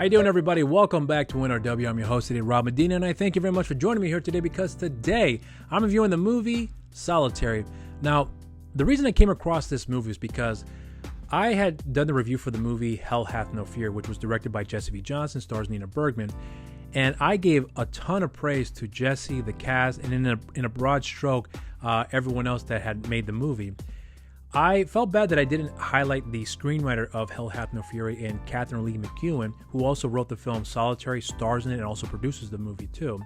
How you doing, everybody? Welcome back to WinRW. I'm your host today, Rob Medina, and I thank you very much for joining me here today because today I'm reviewing the movie Solitary. Now, the reason I came across this movie is because I had done the review for the movie Hell Hath No Fear, which was directed by Jesse V. Johnson, stars Nina Bergman, and I gave a ton of praise to Jesse, the cast, and in a broad stroke, everyone else that had made the movie. I felt bad that I didn't highlight the screenwriter of Hell Hath No Fury and Catherine Lee McEwen, who also wrote the film Solitary, stars in it, and also produces the movie too.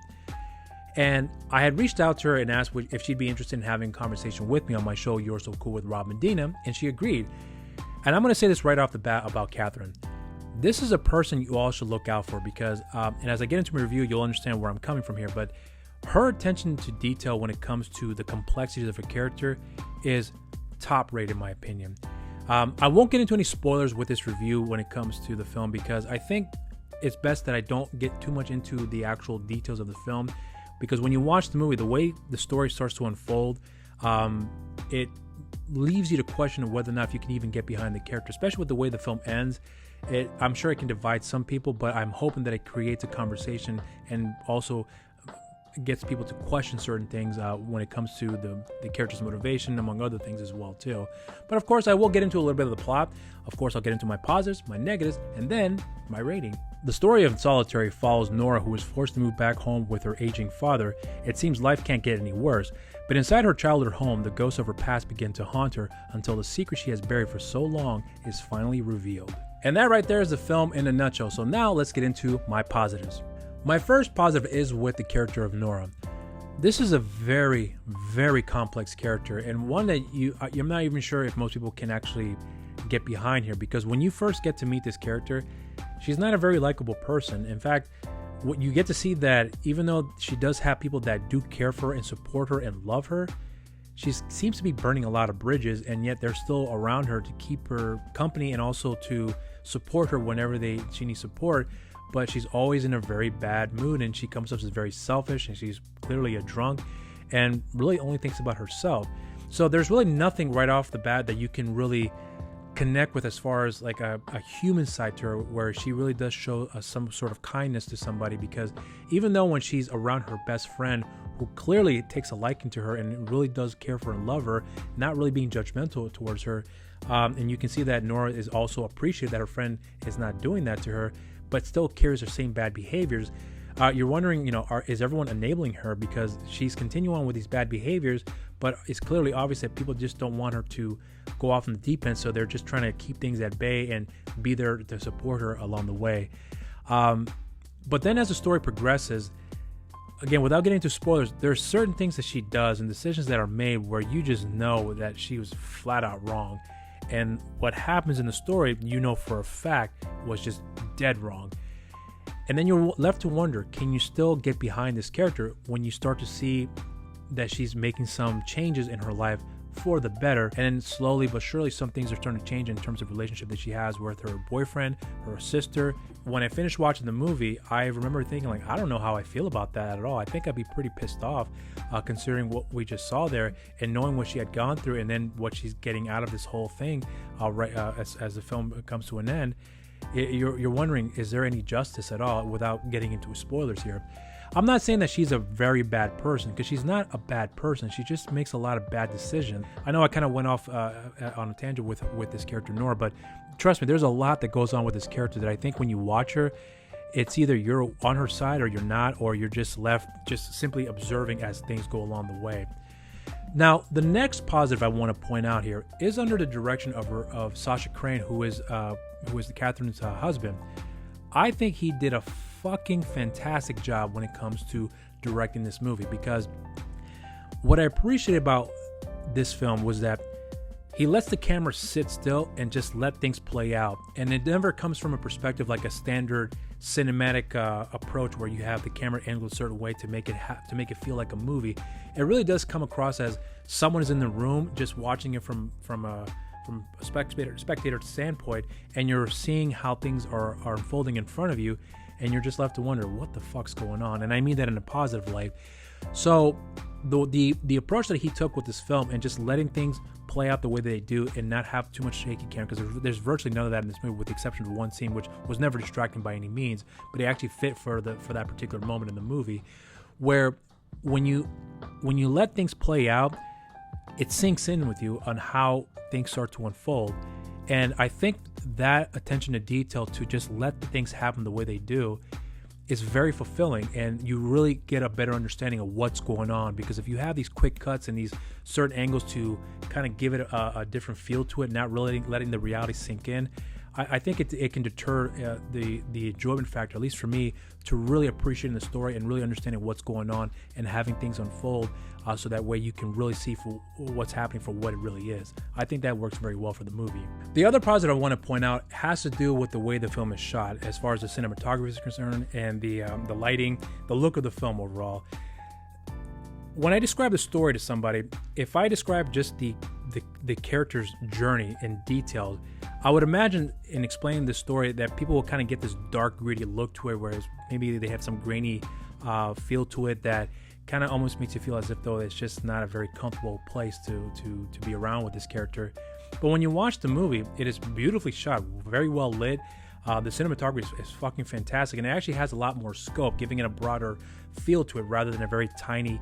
And I had reached out to her and asked if she'd be interested in having a conversation with me on my show, You're So Cool with Rob Medina, and she agreed. And I'm going to say this right off the bat about Catherine. This is a person you all should look out for because, and as I get into my review, you'll understand where I'm coming from here, but her attention to detail when it comes to the complexities of her character is top rate in my opinion. I won't get into any spoilers with this review when it comes to the film because I think it's best that I don't get too much into the actual details of the film, because when you watch the movie, the way the story starts to unfold, it leaves you to question whether or not if you can even get behind the character, especially with the way the film ends. I'm sure it can divide some people, but I'm hoping that it creates a conversation and also gets people to question certain things when it comes to the character's motivation, among other things as well too. But of course, I will get into a little bit of the plot. Of course, I'll get into my positives, my negatives, and then my rating. The story of Solitary follows Nora, who is forced to move back home with her aging father. It seems life can't get any worse, but inside her childhood home, the ghosts of her past begin to haunt her until the secret she has buried for so long is finally revealed. And that right there is the film in a nutshell. So now let's get into my positives. My first positive is with the character of Nora. This is a very, very complex character, and one that you're not even sure if most people can actually get behind here, because when you first get to meet this character, she's not a very likable person. In fact, what you get to see that even though she does have people that do care for her and support her and love her, she seems to be burning a lot of bridges, and yet they're still around her to keep her company and also to support her whenever she needs support. But she's always in a very bad mood, and she comes up as very selfish, and she's clearly a drunk and really only thinks about herself. So there's really nothing right off the bat that you can really connect with as far as like a human side to her, where she really does show some sort of kindness to somebody, because even though when she's around her best friend, who clearly takes a liking to her and really does care for and love her, not really being judgmental towards her, and you can see that Nora is also appreciative that her friend is not doing that to her, but still carries her same bad behaviors. You're wondering, is everyone enabling her because she's continuing on with these bad behaviors, but it's clearly obvious that people just don't want her to go off in the deep end, so they're just trying to keep things at bay and be there to support her along the way. But then as the story progresses, again, without getting into spoilers, there are certain things that she does and decisions that are made where you just know that she was flat out wrong. And what happens in the story, for a fact, was just dead wrong. And then you're left to wonder, can you still get behind this character when you start to see that she's making some changes in her life for the better? And then slowly but surely some things are starting to change in terms of relationship that she has with her boyfriend, her sister. When I finished watching the movie, I remember thinking, I don't know how I feel about that at all. I think I'd be pretty pissed off considering what we just saw there and knowing what she had gone through and then what she's getting out of this whole thing as the film comes to an end. You're wondering, is there any justice at all, without getting into spoilers here? I'm not saying that she's a very bad person, because she's not a bad person. She just makes a lot of bad decisions. I know I kind of went off on a tangent with this character Nora, but trust me, there's a lot that goes on with this character that I think when you watch her, it's either you're on her side or you're not, or you're just left just simply observing as things go along the way. Now, the next positive I want to point out here is under the direction of Sasha Crane, who is Catherine's husband. I think he did a fucking fantastic job when it comes to directing this movie, because what I appreciate about this film was that he lets the camera sit still and just let things play out, and it never comes from a perspective like a standard cinematic approach where you have the camera angled a certain way to make it feel like a movie. It really does come across as someone is in the room just watching it from a spectator standpoint, and you're seeing how things are unfolding in front of you, and you're just left to wonder what the fuck's going on. And I mean that in a positive light. So the approach that he took with this film and just letting things play out the way they do and not have too much shaky camera, because there's virtually none of that in this movie, with the exception of one scene, which was never distracting by any means, but it actually fit for that particular moment in the movie, where when you let things play out, it sinks in with you on how things start to unfold. And I think that attention to detail, to just let the things happen the way they do, is very fulfilling, and you really get a better understanding of what's going on. Because if you have these quick cuts and these certain angles to kind of give it a different feel to it, not really letting the reality sink in, I think it can deter the enjoyment factor, at least for me, to really appreciating the story and really understanding what's going on and having things unfold, so that way you can really see for what's happening for what it really is. I think that works very well for the movie. The other positive I want to point out has to do with the way the film is shot, as far as the cinematography is concerned, and the lighting, the look of the film overall. When I describe the story to somebody, if I describe just the character's journey in detail, I would imagine in explaining the story that people will kind of get this dark, gritty look to it, whereas maybe they have some grainy feel to it that kind of almost makes you feel as if though it's just not a very comfortable place to be around with this character. But when you watch the movie, it is beautifully shot, very well lit. The cinematography is fucking fantastic, and it actually has a lot more scope, giving it a broader feel to it rather than a very tiny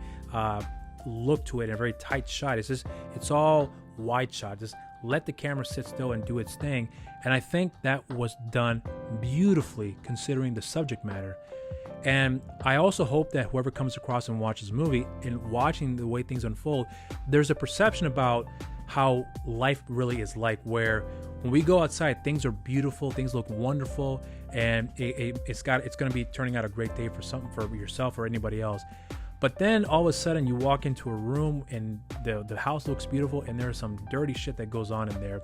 look to it and a very tight shot. It's all wide shot. Just let the camera sit still and do its thing. And I think that was done beautifully considering the subject matter. And I also hope that whoever comes across and watches the movie, and watching the way things unfold, there's a perception about how life really is like, where when we go outside, things are beautiful, things look wonderful, and it's going to be turning out a great day for yourself or anybody else. But then all of a sudden you walk into a room and the house looks beautiful, and there's some dirty shit that goes on in there.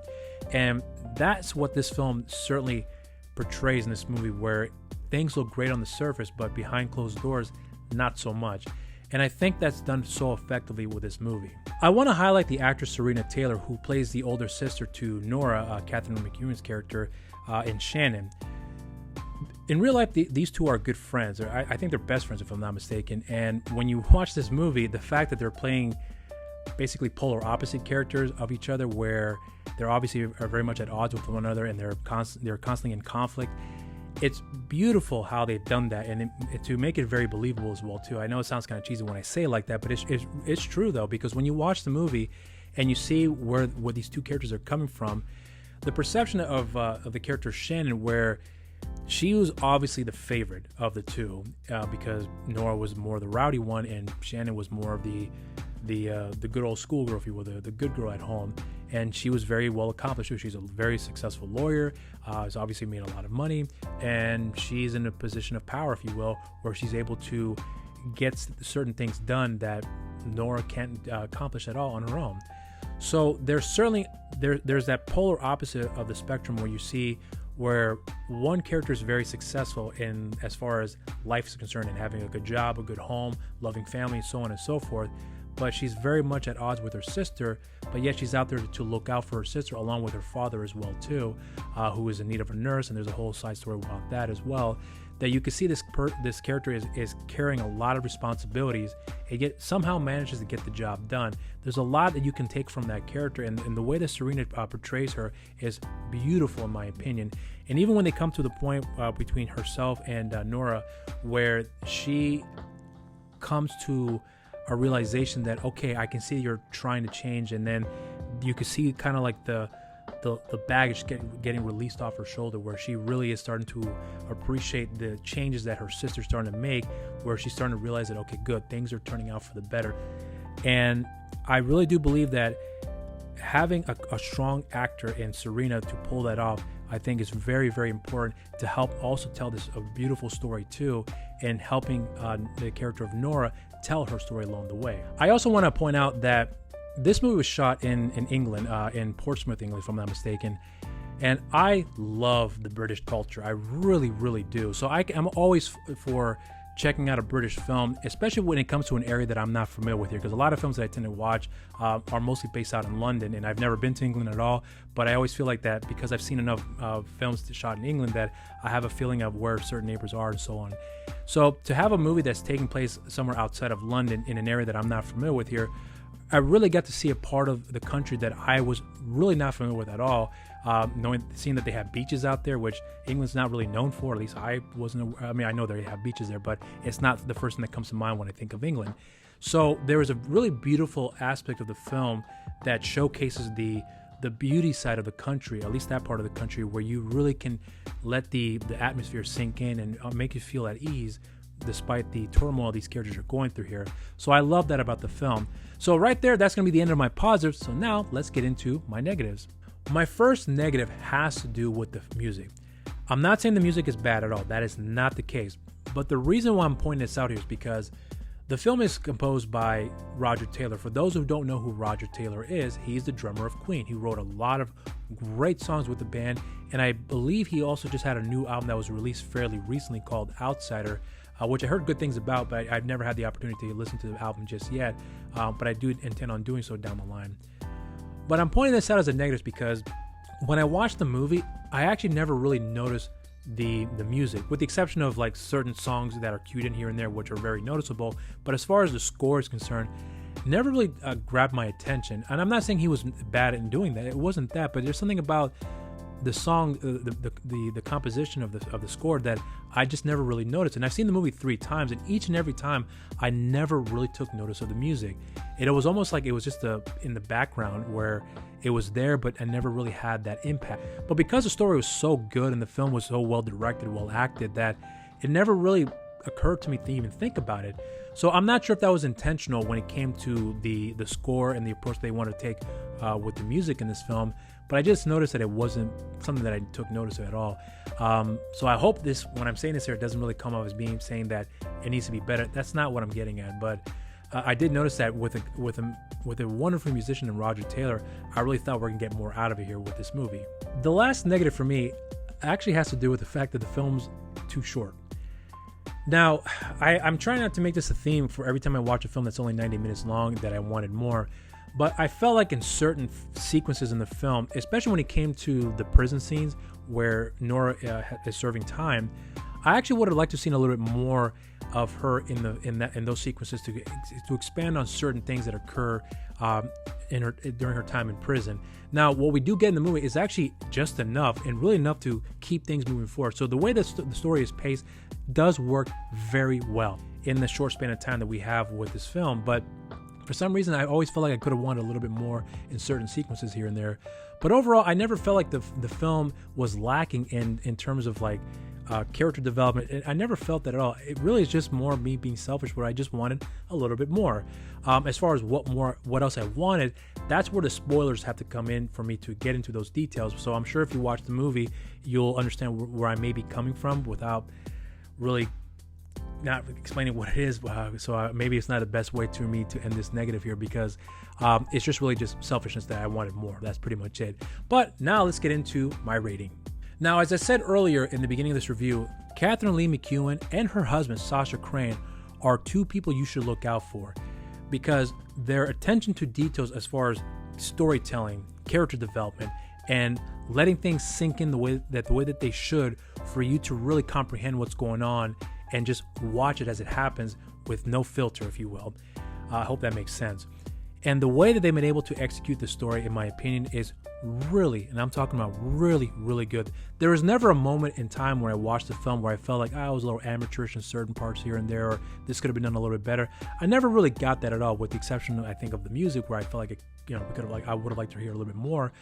And that's what this film certainly portrays in this movie, where things look great on the surface, but behind closed doors, not so much. And I think that's done so effectively with this movie. I want to highlight the actress Serena Taylor, who plays the older sister to Nora, Catherine McEwen's character, in Shannon. In real life, these two are good friends. I think they're best friends, if I'm not mistaken. And when you watch this movie, the fact that they're playing basically polar opposite characters of each other, where they're obviously are very much at odds with one another, and they're constantly in conflict. It's beautiful how they've done that, and to make it very believable as well too. I know it sounds kind of cheesy when I say it like that, but it's true though, because when you watch the movie and you see where these two characters are coming from, the perception of the character Shannon, where she was obviously the favorite of the two, because Nora was more the rowdy one, and Shannon was more of the good old schoolgirl, if you will, the good girl at home. And she was very well accomplished. She's a very successful lawyer, has obviously made a lot of money, and she's in a position of power, if you will, where she's able to get certain things done that Nora can't accomplish at all on her own. So there's certainly there's that polar opposite of the spectrum, where you see where one character is very successful in as far as life is concerned, and having a good job, a good home, loving family, so on and so forth. But she's very much at odds with her sister, but yet she's out there to look out for her sister, along with her father as well too, who is in need of a nurse, and there's a whole side story about that as well. That you can see this character is carrying a lot of responsibilities, and yet somehow manages to get the job done. There's a lot that you can take from that character, and the way that Serena portrays her is beautiful in my opinion. And even when they come to the point between herself and Nora, where she comes to a realization that, okay, I can see you're trying to change, and then you can see kind of like the baggage getting released off her shoulder, where she really is starting to appreciate the changes that her sister's starting to make, where she's starting to realize that, okay, good, things are turning out for the better. And I really do believe that having a strong actor in Serena to pull that off, I think is very, very important to help also tell this a beautiful story too, and helping the character of Nora tell her story along the way. I also want to point out that this movie was shot in England, in Portsmouth, England, if I'm not mistaken. And I love the British culture. I really, really do. So I'm always for checking out a British film, especially when it comes to an area that I'm not familiar with here, because a lot of films that I tend to watch are mostly based out in London, and I've never been to England at all. But I always feel like that because I've seen enough films shot in England that I have a feeling of where certain neighbors are and so on. So to have a movie that's taking place somewhere outside of London in an area that I'm not familiar with here, I really got to see a part of the country that I was really not familiar with at all. Seeing that they have beaches out there, which England's not really known for. At least I wasn't. I mean, I know they have beaches there, but it's not the first thing that comes to mind when I think of England. So there was a really beautiful aspect of the film that showcases the beauty side of the country, at least that part of the country, where you really can let the atmosphere sink in and make you feel at ease despite the turmoil these characters are going through here. So I love that about the film. So right there, that's going to be the end of my positives. So now let's get into my negatives. My first negative has to do with the music. I'm not saying the music is bad at all. That is not the case. But the reason why I'm pointing this out here is because the film is composed by Roger Taylor. For those who don't know who Roger Taylor is, he's the drummer of Queen. He wrote a lot of great songs with the band, and I believe he also just had a new album that was released fairly recently called Outsider, which I heard good things about, but I've never had the opportunity to listen to the album just yet, but I do intend on doing so down the line. But I'm pointing this out as a negative because when I watched the movie, I actually never really noticed the music, with the exception of like certain songs that are cued in here and there, which are very noticeable. But as far as the score is concerned, never really grabbed my attention. And I'm not saying he was bad in doing that. It wasn't that, but there's something about the song, the composition of the score that I just never really noticed. And I've seen the movie 3 times, and each and every time I never really took notice of the music. It was almost like it was just in the background where it was there, but I never really had that impact. But because the story was so good and the film was so well directed, well acted, that it never really occurred to me to even think about it. So I'm not sure if that was intentional when it came to the score and the approach they wanted to take with the music in this film, but I just noticed that it wasn't something that I took notice of at all. So I hope this, when I'm saying this here, it doesn't really come off as saying that it needs to be better. That's not what I'm getting at, but I did notice that with a wonderful musician in Roger Taylor, I really thought we're gonna get more out of it here with this movie. The last negative for me actually has to do with the fact that the film's too short. Now, I'm trying not to make this a theme for every time I watch a film that's only 90 minutes long that I wanted more, but I felt like in certain sequences in the film, especially when it came to the prison scenes where Nora is serving time, I actually would have liked to have seen a little bit more of her in those sequences to expand on certain things that occur during her time in prison. Now, what we do get in the movie is actually just enough, and really enough to keep things moving forward. So the way that the story is paced does work very well in the short span of time that we have with this film. But for some reason, I always felt like I could have wanted a little bit more in certain sequences here and there. But overall, I never felt like the film was lacking in terms of like character development. I never felt that at all. It really is just more me being selfish, where I just wanted a little bit more. As far as what else I wanted, that's where the spoilers have to come in for me to get into those details. So I'm sure if you watch the movie, you'll understand where I may be coming from without really not explaining what it is. So maybe it's not the best way to me to end this negative here, because it's just really just selfishness that I wanted more. That's pretty much it. But now let's get into my rating. Now, as I said earlier in the beginning of this review, Catherine Lee McEwen and her husband, Sasha Crane, are 2 people you should look out for, because their attention to details as far as storytelling, character development, and letting things sink in the way that they should, for you to really comprehend what's going on and just watch it as it happens with no filter, if you will. I hope that makes sense. And the way that they've been able to execute the story, in my opinion, is really, and I'm talking about really, really good. There was never a moment in time where I watched the film where I felt like I was a little amateurish in certain parts here and there, or this could have been done a little bit better. I never really got that at all, with the exception, I think, of the music, where I felt like I would have liked to hear a little bit more.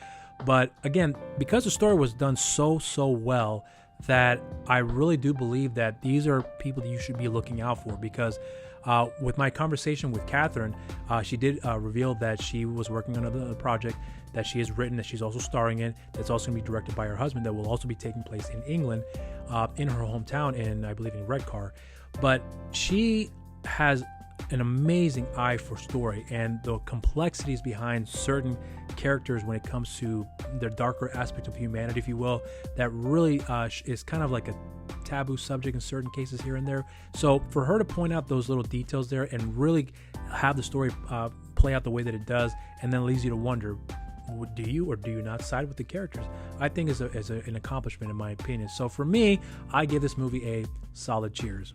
But again, because the story was done so well, that I really do believe that these are people that you should be looking out for, because with my conversation with Catherine, she did reveal that she was working on another project that she has written, that she's also starring in, that's also going to be directed by her husband, that will also be taking place in England, in her hometown, in, I believe, in Redcar. But she has an amazing eye for story and the complexities behind certain characters when it comes to their darker aspect of humanity, if you will, that really is kind of like a taboo subject in certain cases here and there. So for her to point out those little details there and really have the story play out the way that it does, and then leaves you to wonder, do you or do you not side with the characters, I think is an accomplishment in my opinion. So for me, I give this movie a solid cheers.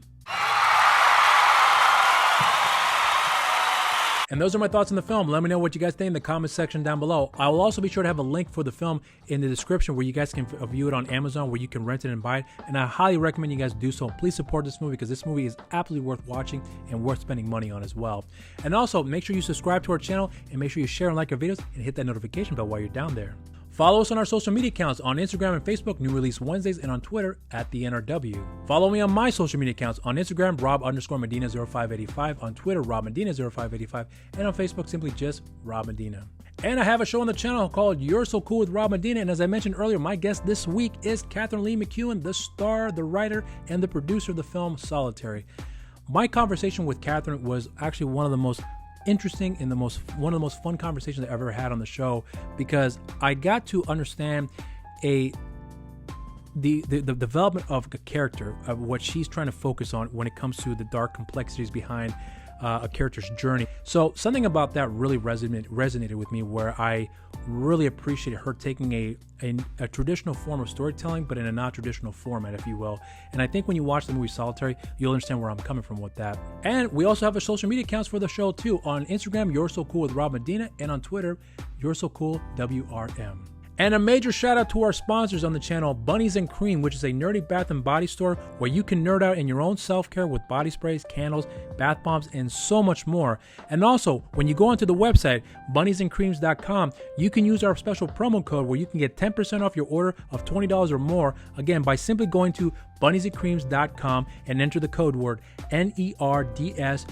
And those are my thoughts on the film. Let me know what you guys think in the comment section down below. I will also be sure to have a link for the film in the description where you guys can view it on Amazon, where you can rent it and buy it. And I highly recommend you guys do so. Please support this movie because this movie is absolutely worth watching and worth spending money on as well. And also, make sure you subscribe to our channel and make sure you share and like our videos and hit that notification bell while you're down there. Follow us on our social media accounts on Instagram and Facebook, New Release Wednesdays, and on Twitter at the NRW. Follow me on my social media accounts on Instagram, Rob_Medina0585, on Twitter, RobMedina0585, and on Facebook, simply just Rob Medina. And I have a show on the channel called You're So Cool with Rob Medina, and as I mentioned earlier, my guest this week is Kathryn Lee McEwen, the star, the writer, and the producer of the film Solitary. My conversation with Kathryn was actually one of the most interesting and one of the most fun conversations I've ever had on the show, because I got to understand the development of a character, of what she's trying to focus on when it comes to the dark complexities behind a character's journey. So something about that really resonated with me, where I really appreciated her taking a traditional form of storytelling, but in a non-traditional format, if you will. And I think when you watch the movie Solitary, you'll understand where I'm coming from with that. And we also have a social media accounts for the show too. On Instagram, You're So Cool with Rob Medina, and on Twitter, You're So Cool WRM. And a major shout out to our sponsors on the channel, Bunnies and Cream, which is a nerdy bath and body store where you can nerd out in your own self-care with body sprays, candles, bath bombs, and so much more. And also, when you go onto the website, bunniesandcreams.com, you can use our special promo code where you can get 10% off your order of $20 or more, again, by simply going to bunniesandcreams.com and enter the code word NERDSRULE,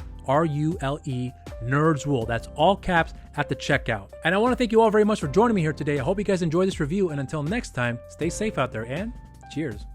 Nerds Rule. That's all caps at the checkout. And I want to thank you all very much for joining me here today. I hope you guys enjoyed this review, and until next time, stay safe out there and cheers.